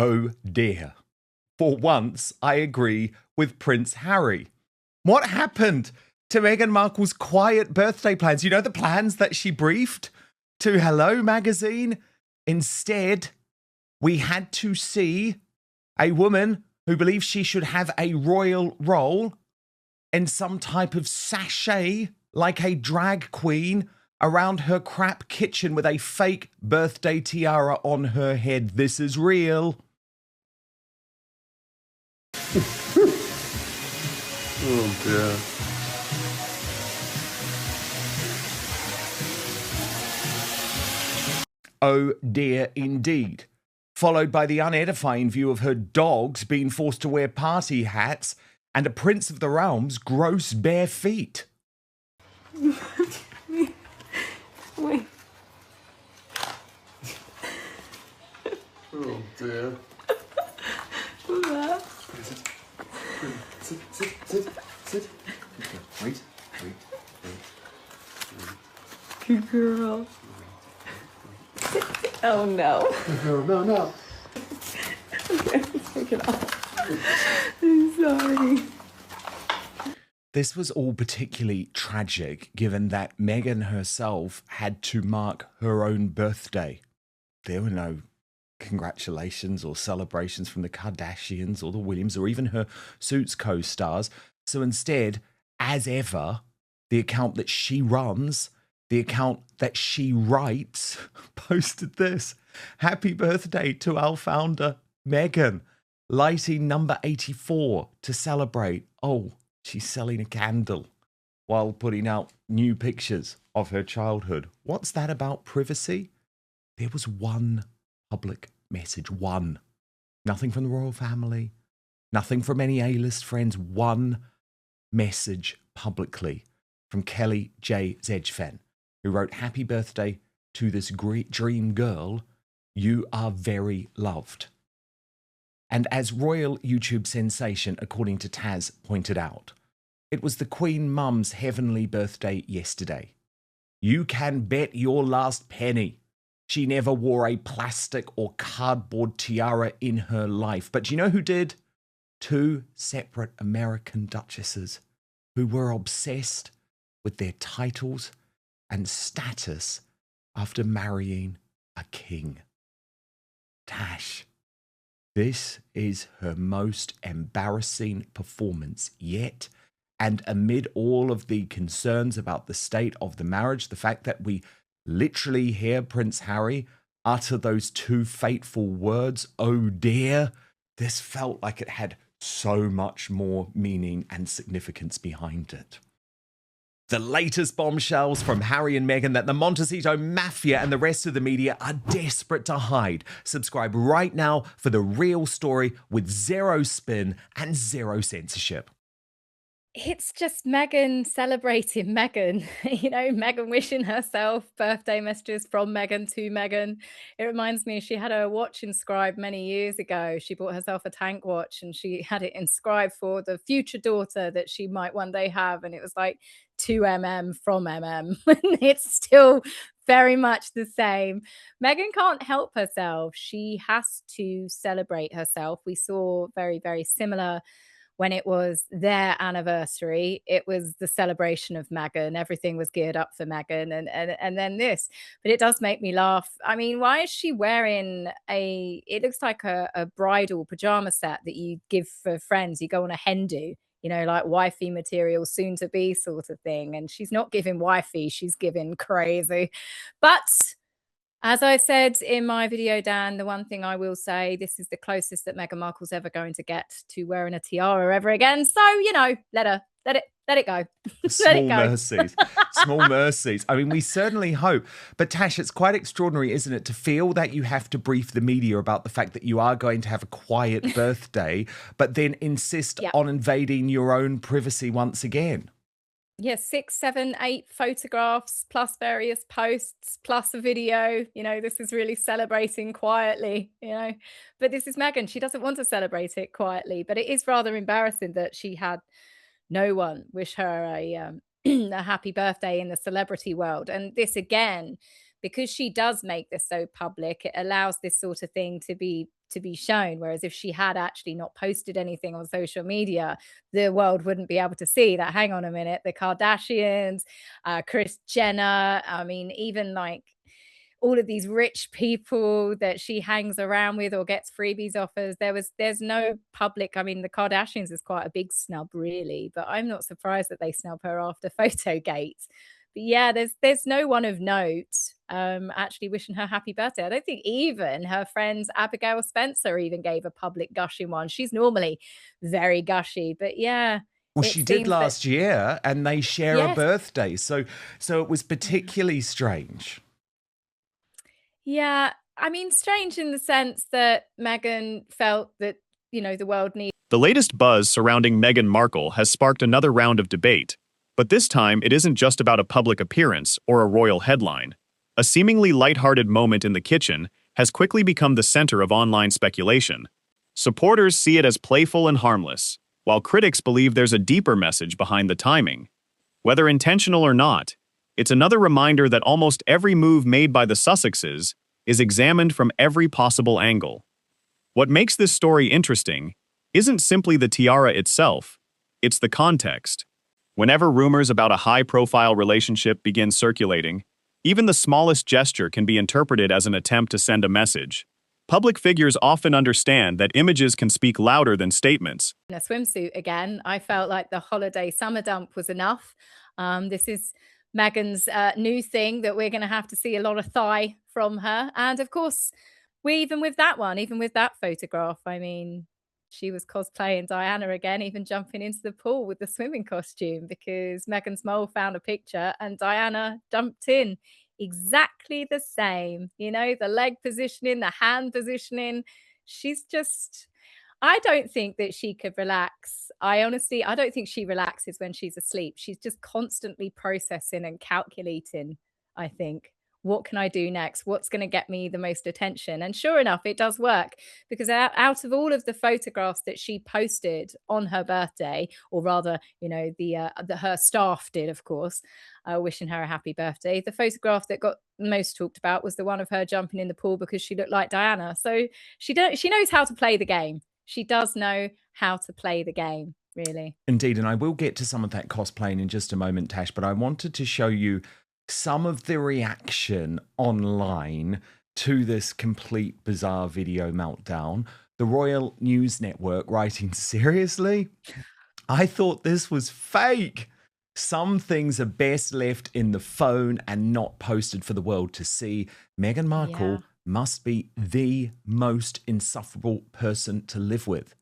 Oh dear. For once, I agree with Prince Harry. What happened to Meghan Markle's quiet birthday plans? You know, the plans that she briefed to Hello magazine? Instead, we had to see a woman who believes she should have a royal role in some type of sachet like a drag queen around her crap kitchen with a fake birthday tiara on her head. This is real. Oh, dear. Oh dear indeed. Followed by the unedifying view of her dogs being forced to wear party hats and a prince of the realm's gross bare feet. Wait. Oh, dear. What's that? Sit. Wait. Good girl. Oh no. No. Take it off. I'm sorry. This was all particularly tragic given that Meghan herself had to mark her own birthday. There were no congratulations or celebrations from the Kardashians or the Williams or even her Suits co-stars. So instead, as ever, the account that she runs, the account that she writes, posted this. Happy birthday to our founder, Meghan. Lighting number 84 to celebrate. Oh, she's selling a candle while putting out new pictures of her childhood. What's that about privacy? There was one public message, one. Nothing from the royal family, nothing from any A-list friends, one message publicly from Kelly J. Zedgfen, who wrote, happy birthday to this great dream girl. You are very loved. And as royal YouTube sensation, according to Taz, pointed out, it was the Queen Mum's heavenly birthday yesterday. You can bet your last penny she never wore a plastic or cardboard tiara in her life. But you know who did? Two separate American duchesses who were obsessed with their titles and status after marrying a king. Tash, this is her most embarrassing performance yet. And amid all of the concerns about the state of the marriage, the fact that we literally hear Prince Harry utter those two fateful words, oh dear, this felt like it had so much more meaning and significance behind it. The latest bombshells from Harry and Meghan that the Montecito Mafia and the rest of the media are desperate to hide. Subscribe right now for the real story with zero spin and zero censorship. It's just Meghan celebrating Meghan. You know, Meghan wishing herself birthday messages from Meghan to Meghan. It reminds me, she had a watch inscribed many years ago. She bought herself a tank watch and she had it inscribed for the future daughter that she might one day have. And it was like 2mm from MM. It's still very much the same. Meghan can't help herself. She has to celebrate herself. We saw very, very similar when it was their anniversary. It was the celebration of Meghan. Everything was geared up for Meghan, and then this. But it does make me laugh. I mean, why is she wearing it looks like a bridal pajama set that you give for friends. You go on a hen do, you know, like wifey material, soon to be sort of thing. And she's not giving wifey, she's giving crazy. But as I said in my video, Dan, the one thing I will say, this is the closest that Meghan Markle's ever going to get to wearing a tiara ever again. So, you know, let it go. Small mercies. Small mercies. I mean, we certainly hope. But Tash, it's quite extraordinary, isn't it, to feel that you have to brief the media about the fact that you are going to have a quiet birthday, but then insist on invading your own privacy once again. Yes, 6, 7, 8 photographs, plus various posts, plus a video. You know, this is really celebrating quietly, you know. But this is Meghan. She doesn't want to celebrate it quietly. But it is rather embarrassing that she had no one wish her a a happy birthday in the celebrity world. And this again, because she does make this so public, it allows this sort of thing to be to be shown. Whereas if she had actually not posted anything on social media, the world wouldn't be able to see that, hang on a minute, the Kardashians, Kris Jenner, I mean, even like all of these rich people that she hangs around with or gets freebies offers. There's no public. I mean, the Kardashians is quite a big snub, really, but I'm not surprised that they snub her after Photogate. But yeah, there's no one of note actually wishing her happy birthday. I don't think even her friends Abigail Spencer even gave a public gushing one. She's normally very gushy, but yeah, Well, it she did seems that last year, and they share a yes. birthday, so it was particularly strange. Yeah, I mean, strange in the sense that Meghan felt that, the world needed. The latest buzz surrounding Meghan Markle has sparked another round of debate. But this time, it isn't just about a public appearance or a royal headline. A seemingly lighthearted moment in the kitchen has quickly become the center of online speculation. Supporters see it as playful and harmless, while critics believe there's a deeper message behind the timing. Whether intentional or not, it's another reminder that almost every move made by the Sussexes is examined from every possible angle. What makes this story interesting isn't simply the tiara itself, it's the context. Whenever rumors about a high-profile relationship begin circulating, even the smallest gesture can be interpreted as an attempt to send a message. Public figures often understand that images can speak louder than statements. In a swimsuit again, I felt like the holiday summer dump was enough. This is Meghan's new thing that we're going to have to see a lot of thigh from her. And of course, even with that photograph, I mean, she was cosplaying Diana again, even jumping into the pool with the swimming costume because Meghan's mole found a picture and Diana jumped in exactly the same. The leg positioning, the hand positioning. She's just, I don't think that she could relax. I don't think she relaxes when she's asleep. She's just constantly processing and calculating, I think. What can I do next? What's going to get me the most attention? And sure enough, it does work because out of all of the photographs that she posted on her birthday, or rather, her staff did, of course, wishing her a happy birthday. The photograph that got most talked about was the one of her jumping in the pool because she looked like Diana. So she knows how to play the game. She does know how to play the game, really. Indeed, and I will get to some of that cosplaying in just a moment, Tash, but I wanted to show you some of the reaction online to this complete bizarre video meltdown. The Royal News Network writing, seriously? I thought this was fake. Some things are best left in the phone and not posted for the world to see. Meghan Markle must be the most insufferable person to live with.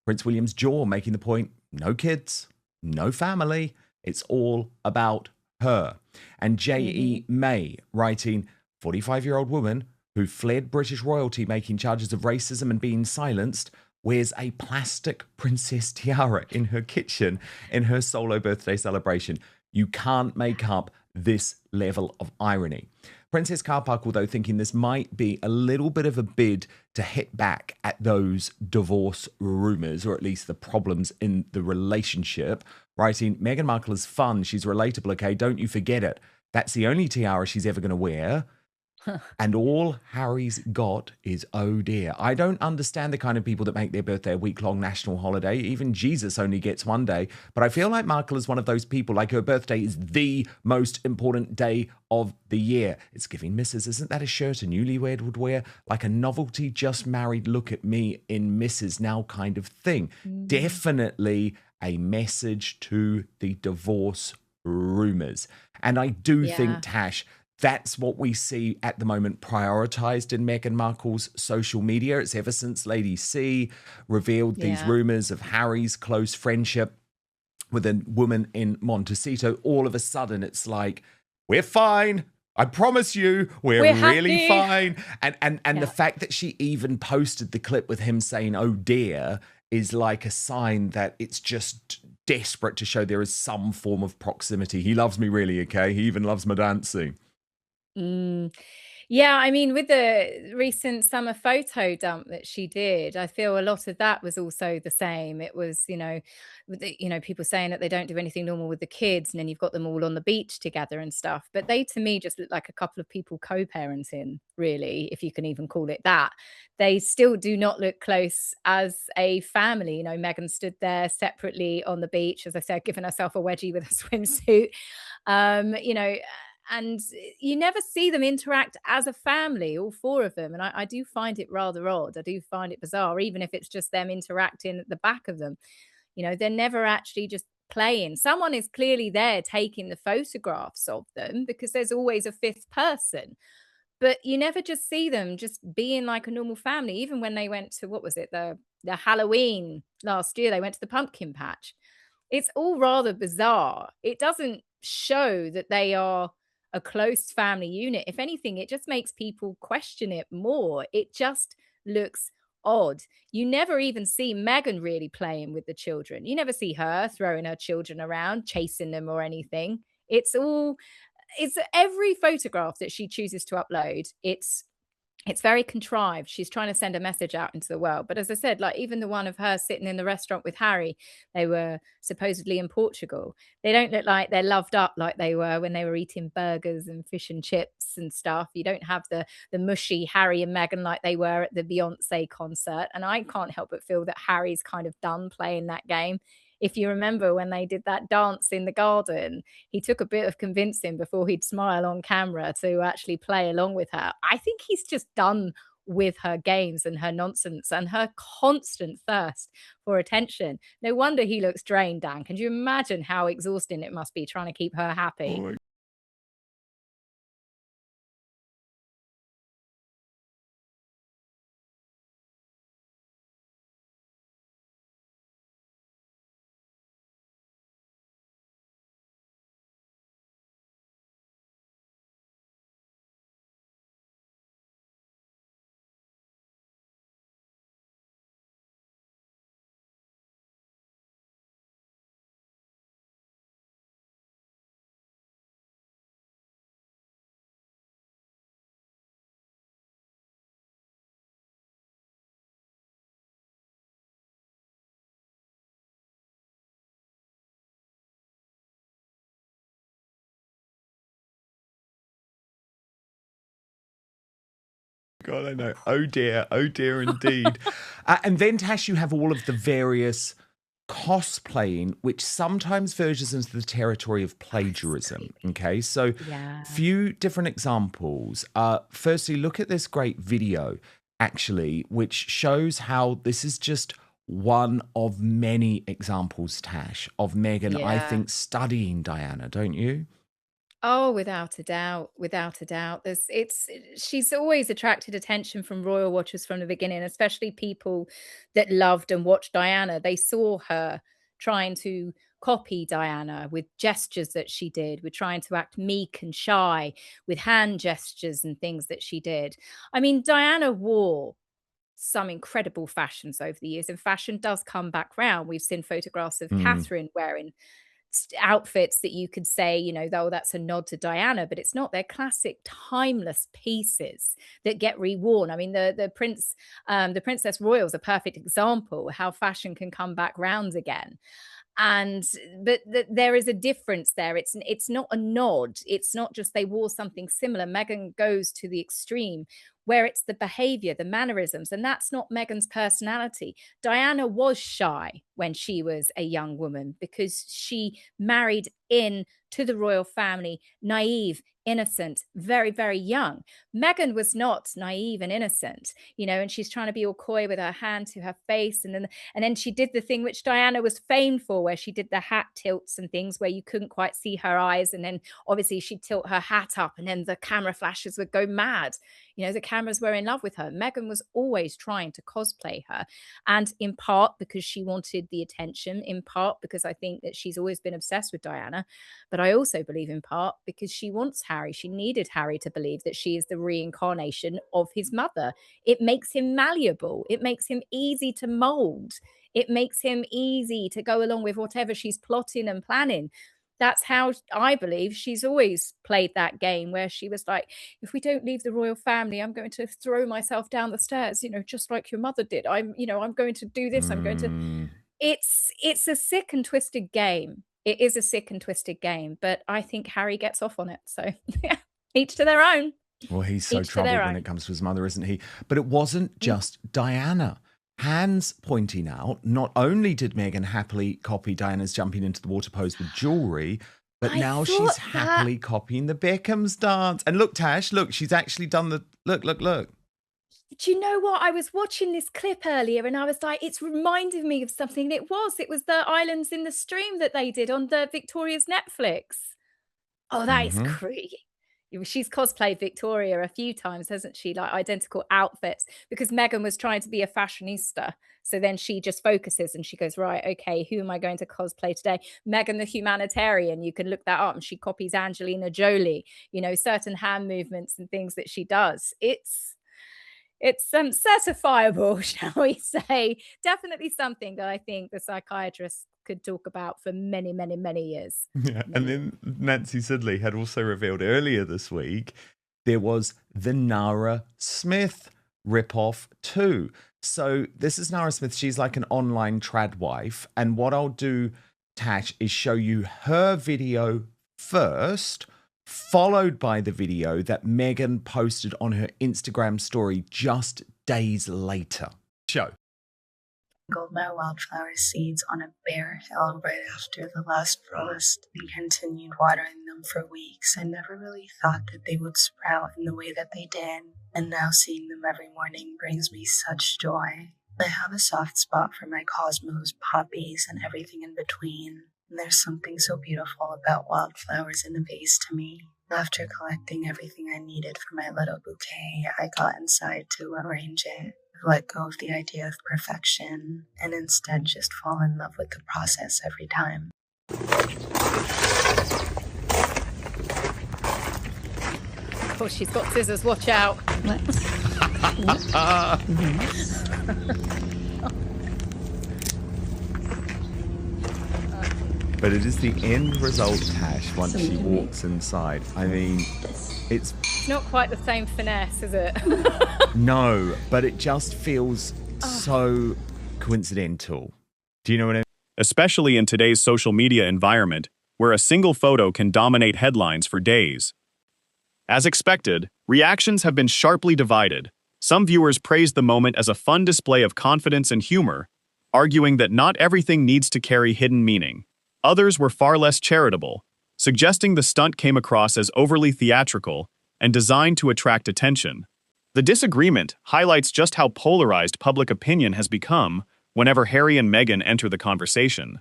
Prince William's jaw making the point, no kids, no family. It's all about her. And J.E. May writing, 45-year-old woman who fled British royalty making charges of racism and being silenced wears a plastic princess tiara in her kitchen in her solo birthday celebration. You can't make up this level of irony. Princess Carpuckle, though, thinking this might be a little bit of a bid to hit back at those divorce rumours, or at least the problems in the relationship, writing, Meghan Markle is fun, she's relatable, okay, don't you forget it. That's the only tiara she's ever going to wear. And all Harry's got is, oh dear. I don't understand the kind of people that make their birthday a week-long national holiday. Even Jesus only gets one day. But I feel like Markle is one of those people, like her birthday is the most important day of the year. It's giving Mrs. Isn't that a shirt a newlywed would wear? Like a novelty just married look at me in Mrs. now kind of thing. Definitely a message to the divorce rumours. And I do think, Tash, that's what we see at the moment prioritized in Meghan Markle's social media. It's ever since Lady C revealed these rumors of Harry's close friendship with a woman in Montecito. All of a sudden, it's like, we're fine. I promise you, we're really fine. And the fact that she even posted the clip with him saying, oh dear, is like a sign that it's just desperate to show there is some form of proximity. He loves me really, okay? He even loves my dancing. Yeah, I mean, with the recent summer photo dump that she did, I feel a lot of that was also the same. It was, with people saying that they don't do anything normal with the kids, and then you've got them all on the beach together and stuff. But they, to me, just look like a couple of people co-parenting, really, if you can even call it that. They still do not look close as a family. Meghan stood there separately on the beach, as I said, giving herself a wedgie with a swimsuit. Um, you know, and you never see them interact as a family, all four of them. And I do find it rather odd. I do find it bizarre, even if it's just them interacting at the back of them. They're never actually just playing. Someone is clearly there taking the photographs of them because there's always a fifth person. But you never just see them just being like a normal family. Even when they went to, what was it, the Halloween last year, they went to the pumpkin patch. It's all rather bizarre. It doesn't show that they are a close family unit. If anything, it just makes people question it more. It just looks odd. You never even see Meghan really playing with the children. You never see her throwing her children around, chasing them or anything. It's every photograph that she chooses to upload. It's very contrived. She's trying to send a message out into the world. But as I said, like even the one of her sitting in the restaurant with Harry, they were supposedly in Portugal. They don't look like they're loved up like they were when they were eating burgers and fish and chips and stuff. You don't have the mushy Harry and Meghan like they were at the Beyonce concert. And I can't help but feel that Harry's kind of done playing that game. If you remember when they did that dance in the garden, he took a bit of convincing before he'd smile on camera to actually play along with her. I think he's just done with her games and her nonsense and her constant thirst for attention. No wonder he looks drained, Dan. Can you imagine how exhausting it must be trying to keep her happy? Oh God, I know. Oh dear indeed. And then, Tash, you have all of the various cosplaying, which sometimes verges into the territory of plagiarism. Okay, so Yeah. few different examples. Firstly, look at this great video, actually, which shows how this is just one of many examples, Tash, of Meghan, I Yeah. think, studying Diana, don't you? Oh, without a doubt, without a doubt. She's always attracted attention from royal watchers from the beginning, especially people that loved and watched Diana. They saw her trying to copy Diana with gestures that she did, with trying to act meek and shy, with hand gestures and things that she did. I mean, Diana wore some incredible fashions over the years, and fashion does come back round. We've seen photographs of Mm. Catherine wearing outfits that you could say, though that's a nod to Diana, but it's not. They're classic, timeless pieces that get reworn. I mean, the Princess Royal is a perfect example how fashion can come back round again. And but there is a difference there. It's not a nod. It's not just they wore something similar. Meghan goes to the extreme where it's the behavior, the mannerisms, and that's not Meghan's personality. Diana was shy when she was a young woman because she married in to the royal family, naive, innocent, very, very young. Meghan was not naive and innocent, and she's trying to be all coy with her hand to her face. And then she did the thing which Diana was famed for, where she did the hat tilts and things where you couldn't quite see her eyes. And then obviously she'd tilt her hat up and then the camera flashes would go mad. The cameras were in love with her. Meghan was always trying to cosplay her. And in part because she wanted the attention, in part because I think that she's always been obsessed with Diana. But I also believe in part because she wants Harry. She needed Harry to believe that she is the reincarnation of his mother. It makes him malleable. It makes him easy to mold. It makes him easy to go along with whatever she's plotting and planning. that's how I believe she's always played that game, where she was like, if we don't leave the royal family, I'm going to throw myself down the stairs, just like your mother did. I'm going to do this. I'm going to. Mm. It's a sick and twisted game. It is a sick and twisted game, but I think Harry gets off on it. So yeah, each to their own. Well, he's so Each to troubled their when own. it comes to his mother, isn't he? But it wasn't just Diana. Hans pointing out, not only did Meghan happily copy Diana's jumping into the water pose with jewellery, but I now thought she's that- happily copying the Beckham's dance. And look, Tash, look, she's actually done the look. Do you know what? I was watching this clip earlier and I was like, it's reminded me of something. It was the Islands in the Stream that they did on the Victoria's Netflix. Oh, that is creepy. She's cosplayed Victoria a few times, hasn't she? Like identical outfits, because Meghan was trying to be a fashionista. So then she just focuses and she goes, right, okay, who am I going to cosplay today? Meghan the humanitarian. You can look that up, and she copies Angelina Jolie, certain hand movements and things that she does. It's certifiable, shall we say. Definitely something that I think the psychiatrist could talk about for many, many, many years. Yeah. And then Nancy Sidley had also revealed earlier this week there was the Nara Smith ripoff too. So this is Nara Smith. She's like an online trad wife. And what I'll do, Tash, is show you her video first, followed by the video that Meghan posted on her Instagram story just days later. Show. Sprinkled my wildflower seeds on a bare hill right after the last frost and continued watering them for weeks. I never really thought that they would sprout in the way that they did, and now seeing them every morning brings me such joy. I have a soft spot for my cosmos, poppies, and everything in between, and there's something so beautiful about wildflowers in a vase to me. After collecting everything I needed for my little bouquet, I got inside to arrange it. Let go of the idea of perfection and instead just fall in love with the process every time. Of course, she's got scissors. Watch out. But it is the end result, Tash, once she walks inside. I mean, it's Not quite the same finesse, is it? no, but it just feels so coincidental. Do you know what I mean? Especially in today's social media environment, where a single photo can dominate headlines for days. As expected, reactions have been sharply divided. Some viewers praised the moment as a fun display of confidence and humor, arguing that not everything needs to carry hidden meaning. Others were far less charitable, suggesting the stunt came across as overly theatrical and designed to attract attention. The disagreement highlights just how polarized public opinion has become whenever Harry and Meghan enter the conversation.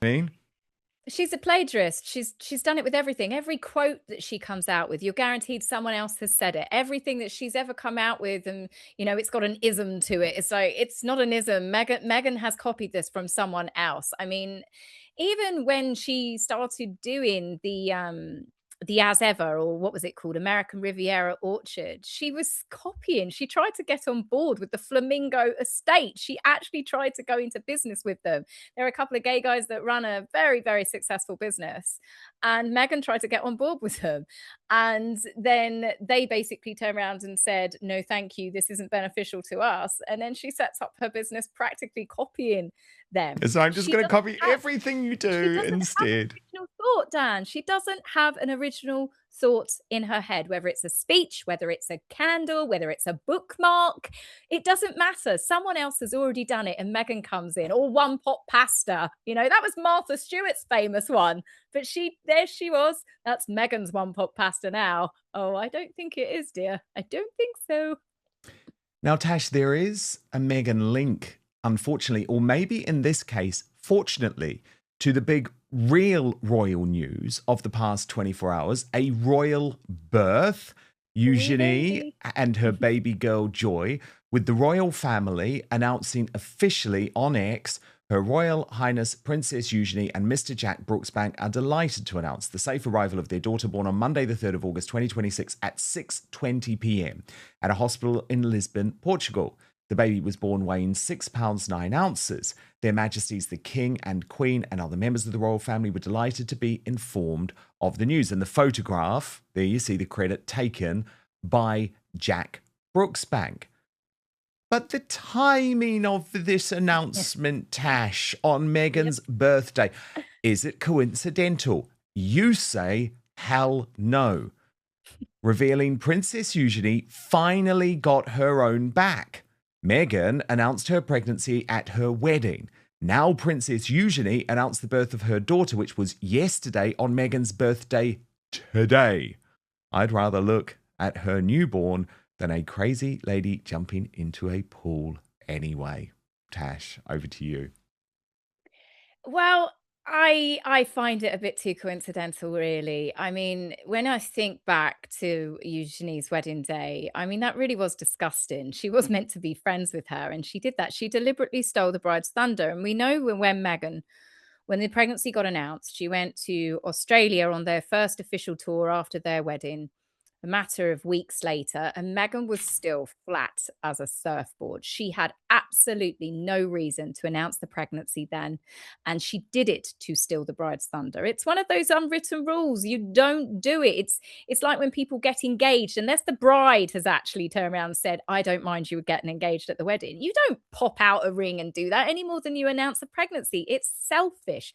She's a plagiarist. She's done it with everything. Every quote that she comes out with, you're guaranteed someone else has said it. Everything that she's ever come out with, and it's got an ism to it. It's like, it's not an ism. Meghan has copied this from someone else. I mean, even when she started doing the As Ever, or what was it called, American Riviera Orchard, she was copying. She tried to get on board with the Flamingo Estate. She actually tried to go into business with them. There are a couple of gay guys that run a very, very successful business, and Meghan tried to get on board with them. And then they basically turned around and said, no, thank you, this isn't beneficial to us. And then she sets up her business practically copying them. So I'm just going to copy have- everything you do instead. Original thought, Dan. She doesn't have an original thought in her head, whether it's a speech, whether it's a candle, whether it's a bookmark. It doesn't matter. Someone else has already done it, and Meghan comes in. Or one pot pasta. That was Martha Stewart's famous one. But there she was. That's Meghan's one pot pasta now. Oh, I don't think it is, dear. I don't think so. Now, Tash, there is a Meghan link, unfortunately, or maybe in this case, fortunately, to the big real royal news of the past 24 hours, a royal birth. Eugenie and her baby girl Joy, with the royal family announcing officially on X, Her Royal Highness Princess Eugenie and Mr. Jack Brooksbank are delighted to announce the safe arrival of their daughter, born on Monday the 3rd of August 2026 at 6:20 p.m. at a hospital in Lisbon, Portugal. The baby was born weighing 6 pounds 9 ounces. Their Majesties the King and Queen and other members of the royal family were delighted to be informed of the news. And the photograph, there you see the credit taken by Jack Brooksbank. But the timing of this announcement, Tash, on Meghan's birthday, is it coincidental? You say, hell no. Revealing Princess Eugenie finally got her own back. Meghan announced her pregnancy at her wedding. Now Princess Eugenie announced the birth of her daughter, which was yesterday on Meghan's birthday today. I'd rather look at her newborn than a crazy lady jumping into a pool anyway. Tash, over to you. Well, I find it a bit too coincidental, really. I mean, when I think back to Eugenie's wedding day, I mean, that really was disgusting. She was meant to be friends with her, and she did that. She deliberately stole the bride's thunder. And we know when Meghan, when the pregnancy got announced, she went to Australia on their first official tour after their wedding, a matter of weeks later, and Meghan was still flat as a surfboard. She had absolutely no reason to announce the pregnancy then, and she did it to steal the bride's thunder. It's one of those unwritten rules. You don't do it. It's like when people get engaged, unless the bride has actually turned around and said, I don't mind you getting engaged at the wedding. You don't pop out a ring and do that any more than you announce a pregnancy. It's selfish.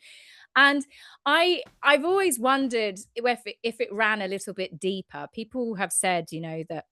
And I've always wondered if it ran a little bit deeper. People have said, that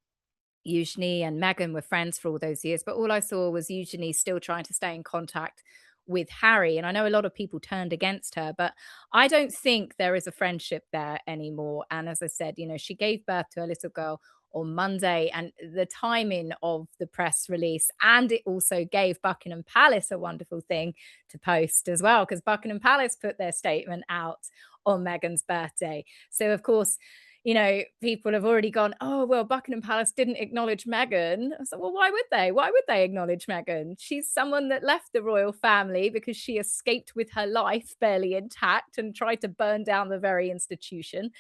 Eugenie and Meghan were friends for all those years, but all I saw was Eugenie still trying to stay in contact with Harry. And I know a lot of people turned against her, but I don't think there is a friendship there anymore. And as I said, she gave birth to a little girl on Monday, and the timing of the press release, and it also gave Buckingham Palace a wonderful thing to post as well, because Buckingham Palace put their statement out on Meghan's birthday. So of course, people have already gone, oh, well, Buckingham Palace didn't acknowledge Meghan. I said, well, why would they? Why would they acknowledge Meghan? She's someone that left the royal family because she escaped with her life barely intact and tried to burn down the very institution.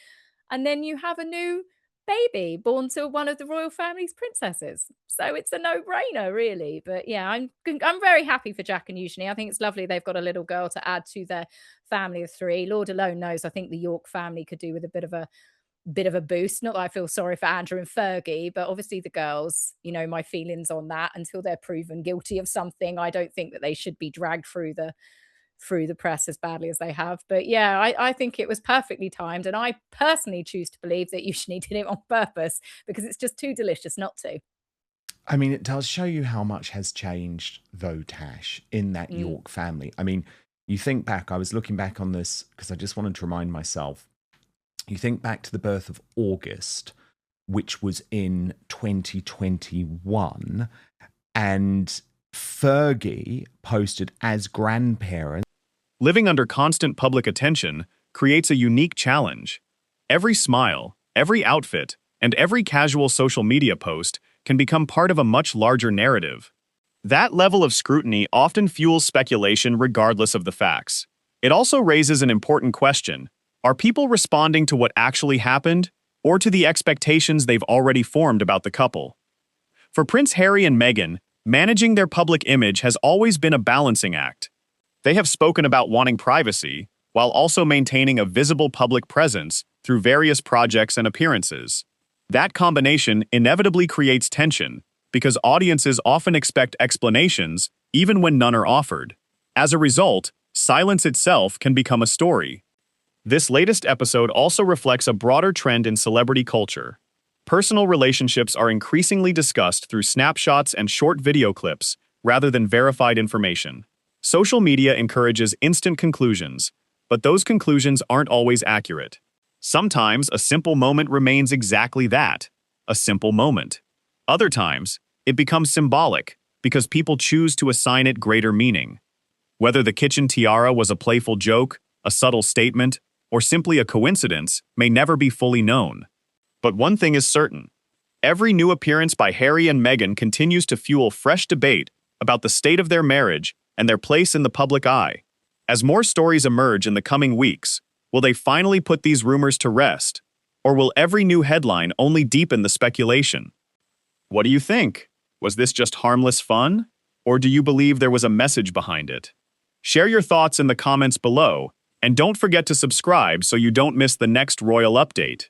And then you have a new baby born to one of the royal family's princesses. So it's a no-brainer, really. But yeah, I'm very happy for Jack and Eugenie. I think it's lovely they've got a little girl to add to their family of three. Lord alone knows, I think the York family could do with a bit of a boost. Not that I feel sorry for Andrew and Fergie, but obviously the girls, my feelings on that, until they're proven guilty of something, I don't think that they should be dragged through the press as badly as they have. But yeah, I think it was perfectly timed, and I personally choose to believe that Eugenie did it on purpose, because it's just too delicious not to. I mean, it does show you how much has changed, though, Tash, in that York family. I mean, you think back, I was looking back on this because I just wanted to remind myself. You think back to the birth of August, which was in 2021, and Fergie posted as grandparents. Living under constant public attention creates a unique challenge. Every smile, every outfit, and every casual social media post can become part of a much larger narrative. That level of scrutiny often fuels speculation regardless of the facts. It also raises an important question. Are people responding to what actually happened, or to the expectations they've already formed about the couple? For Prince Harry and Meghan, managing their public image has always been a balancing act. They have spoken about wanting privacy, while also maintaining a visible public presence through various projects and appearances. That combination inevitably creates tension, because audiences often expect explanations, even when none are offered. As a result, silence itself can become a story. This latest episode also reflects a broader trend in celebrity culture. Personal relationships are increasingly discussed through snapshots and short video clips, rather than verified information. Social media encourages instant conclusions, but those conclusions aren't always accurate. Sometimes a simple moment remains exactly that, a simple moment. Other times, it becomes symbolic because people choose to assign it greater meaning. Whether the kitchen tiara was a playful joke, a subtle statement, or simply a coincidence may never be fully known. But one thing is certain. Every new appearance by Harry and Meghan continues to fuel fresh debate about the state of their marriage and their place in the public eye. As more stories emerge in the coming weeks, will they finally put these rumors to rest? Or will every new headline only deepen the speculation? What do you think? Was this just harmless fun? Or do you believe there was a message behind it? Share your thoughts in the comments below, and don't forget to subscribe so you don't miss the next royal update.